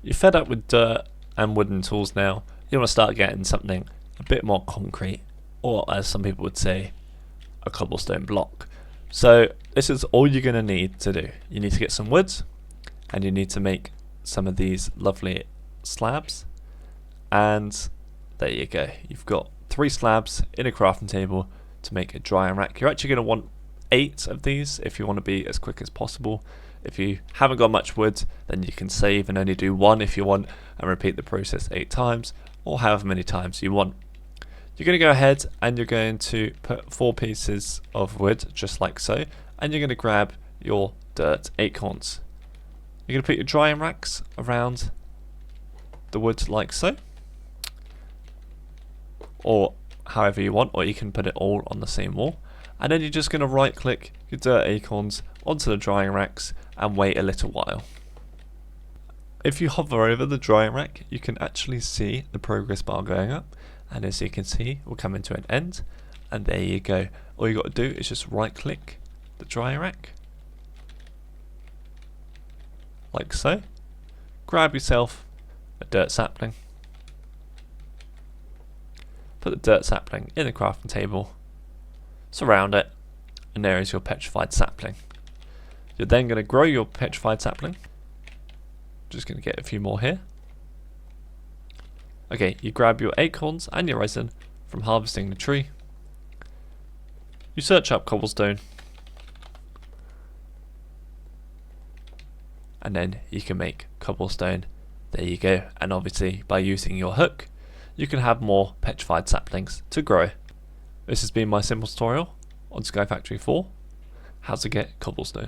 You're fed up with dirt and wooden tools now. You want to start getting something a bit more concrete, or as some people would say, a cobblestone block. So this is all you're going to need to do. You need to get some wood, and you need to make some of these lovely slabs, and there you go. You've got 3 slabs in a crafting table to make a drying rack. You're actually going to want 8 of these if you want to be as quick as possible. If you haven't got much wood, then you can save and only do 1 if you want, and repeat the process 8 times, or however many times you want. You're going to go ahead and you're going to put 4 pieces of wood, just like so, and you're going to grab your dirt acorns. You're going to put your drying racks around the wood like so, or however you want, or you can put it all on the same wall. And then you're just going to right click your dirt acorns onto the drying racks and wait a little while. If you hover over the drying rack, you can actually see the progress bar going up, and as you can see, we'll come into an end, and there you go. All you got to do is just right click the drying rack like so, grab yourself a dirt sapling, put the dirt sapling in the crafting table, surround it, and there is your petrified sapling. You're then going to grow your petrified sapling. Just going to get a few more here. Okay, you grab your acorns and your resin from harvesting the tree. You search up cobblestone, and then you can make cobblestone. There you go. And obviously by using your hook, you can have more petrified saplings to grow. This has been my simple tutorial on Sky Factory 4, how to get cobblestone.